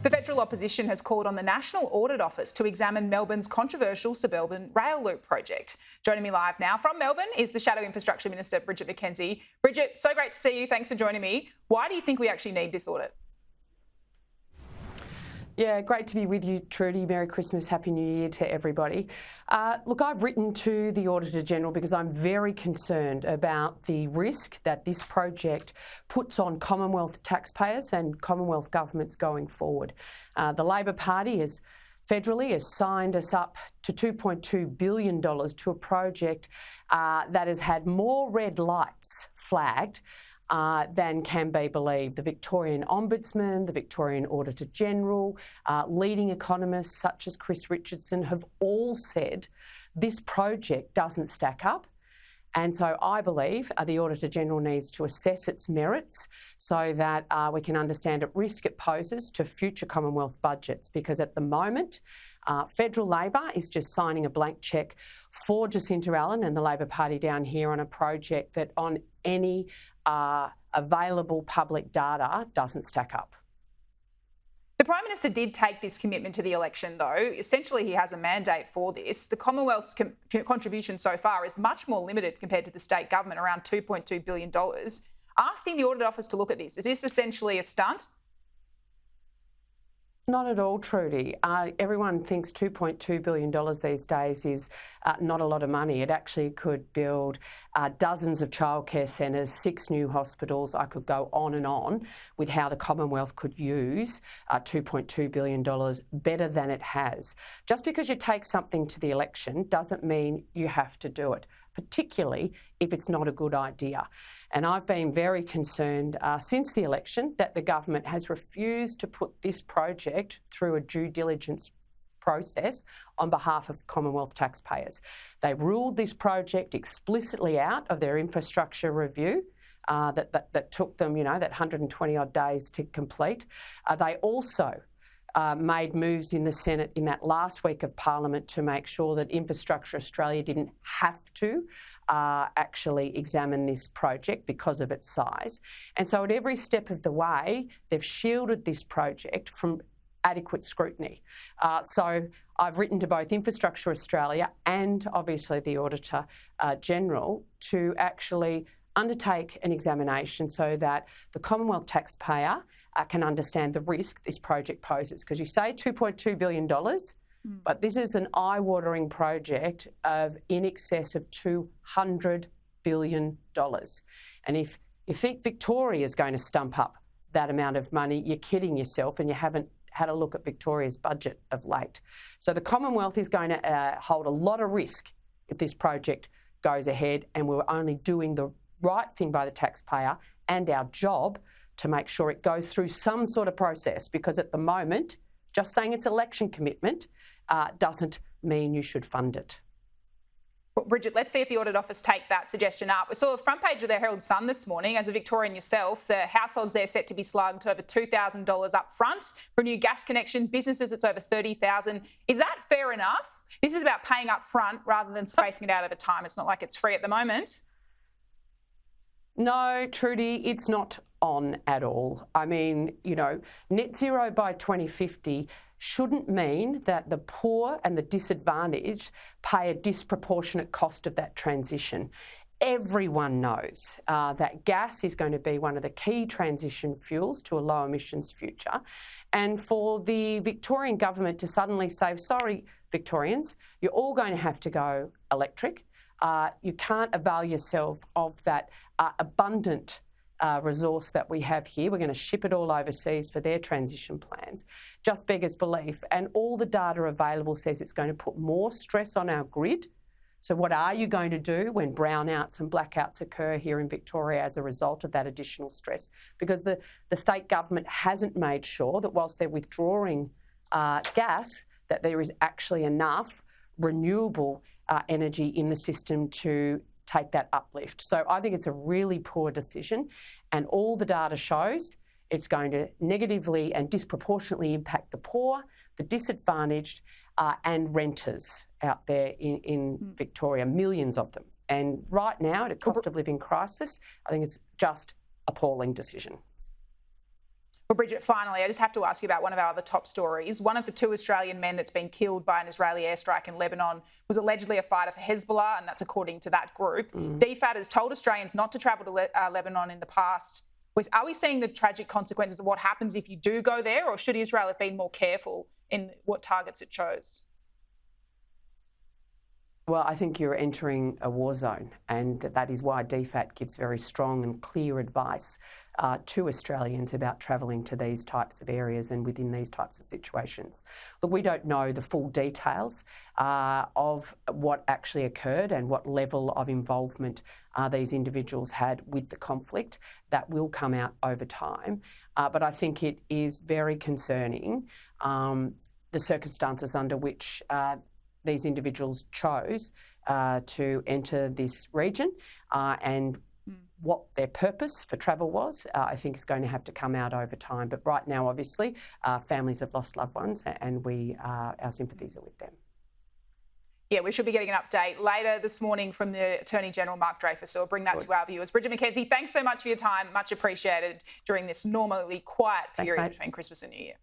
The federal opposition has called on the National Audit Office to examine Melbourne's controversial Suburban Rail Loop project. Joining me live now from Melbourne is the Shadow Infrastructure Minister, Bridget McKenzie. Bridget, so great to see you. Thanks for joining me. Why do you think we actually need this audit? Yeah, great to be with you, Trudy. Merry Christmas, Happy New Year to everybody. Look, I've written to the Auditor-General because I'm very concerned about the risk that this project puts on Commonwealth taxpayers and Commonwealth governments going forward. The Labor Party federally has signed us up to $2.2 billion to a project that has had more red lights flagged than can be believed. The Victorian Ombudsman, the Victorian Auditor-General, leading economists such as Chris Richardson have all said this project doesn't stack up. And so I believe the Auditor-General needs to assess its merits so that we can understand the risk it poses to future Commonwealth budgets, because at the moment, federal Labor is just signing a blank cheque for Jacinta Allan and the Labor Party down here on a project that on any available public data doesn't stack up. The Prime Minister did take this commitment to the election, though. Essentially, he has a mandate for this. The Commonwealth's contribution so far is much more limited compared to the state government, around $2.2 billion. Asking the Audit Office to look at this, is this essentially a stunt? Not at all, Trudy. Everyone thinks $2.2 billion these days is not a lot of money. It actually could build dozens of childcare centres, 6 new hospitals. I could go on and on with how the Commonwealth could use $2.2 billion better than it has. Just because you take something to the election doesn't mean you have to do it, particularly if it's not a good idea. And I've been very concerned since the election that the government has refused to put this project through a due diligence process on behalf of Commonwealth taxpayers. They ruled this project explicitly out of their infrastructure review that took them, that 120 odd days to complete. They also made moves in the Senate in that last week of Parliament to make sure that Infrastructure Australia didn't have to actually examine this project because of its size. And so at every step of the way, they've shielded this project from adequate scrutiny. So I've written to both Infrastructure Australia and obviously the Auditor-General to actually undertake an examination so that the Commonwealth taxpayer can understand the risk this project poses. Because you say $2.2 billion, but this is an eye-watering project of in excess of $200 billion. And if you think Victoria is going to stump up that amount of money, you're kidding yourself, and you haven't had a look at Victoria's budget of late. So the Commonwealth is going to hold a lot of risk if this project goes ahead, and we're only doing the right thing by the taxpayer and our job to make sure it goes through some sort of process, because at the moment, just saying it's election commitment doesn't mean you should fund it. Well, Bridget, let's see if the Audit Office take that suggestion up. We saw a front page of the Herald Sun this morning. As a Victorian yourself, the households there set to be slugged over $2,000 up front for a new gas connection. Businesses, it's over $30,000. Is that fair enough? This is about paying up front rather than spacing it out over time. It's not like it's free at the moment. No, Trudy, it's not on at all. I mean, net zero by 2050 shouldn't mean that the poor and the disadvantaged pay a disproportionate cost of that transition. Everyone knows that gas is going to be one of the key transition fuels to a low emissions future. And for the Victorian government to suddenly say, sorry, Victorians, you're all going to have to go electric. You can't avail yourself of that abundant resource that we have here. We're going to ship it all overseas for their transition plans. Just beggars belief. And all the data available says it's going to put more stress on our grid. So what are you going to do when brownouts and blackouts occur here in Victoria as a result of that additional stress? Because the state government hasn't made sure that whilst they're withdrawing gas, that there is actually enough renewable energy in the system to take that uplift. So I think it's a really poor decision, and all the data shows it's going to negatively and disproportionately impact the poor, the disadvantaged and renters out there in Victoria, millions of them. And right now, at a cost of living crisis, I think it's just appalling decision. Well, Bridget, finally, I just have to ask you about one of our other top stories. One of the 2 Australian men that's been killed by an Israeli airstrike in Lebanon was allegedly a fighter for Hezbollah, and that's according to that group. DFAT has told Australians not to travel to Lebanon in the past. Are we seeing the tragic consequences of what happens if you do go there, or should Israel have been more careful in what targets it chose? Well, I think you're entering a war zone, and that is why DFAT gives very strong and clear advice to Australians about travelling to these types of areas and within these types of situations. Look, we don't know the full details of what actually occurred and what level of involvement these individuals had with the conflict. That will come out over time. But I think it is very concerning, the circumstances under which these individuals chose to enter this region and what their purpose for travel was, I think is going to have to come out over time. But right now, obviously, families have lost loved ones and our sympathies are with them. Yeah, we should be getting an update later this morning from the Attorney-General, Mark Dreyfus, so we'll bring that to our viewers. Bridget McKenzie, thanks so much for your time. Much appreciated during this normally quiet period between Christmas and New Year.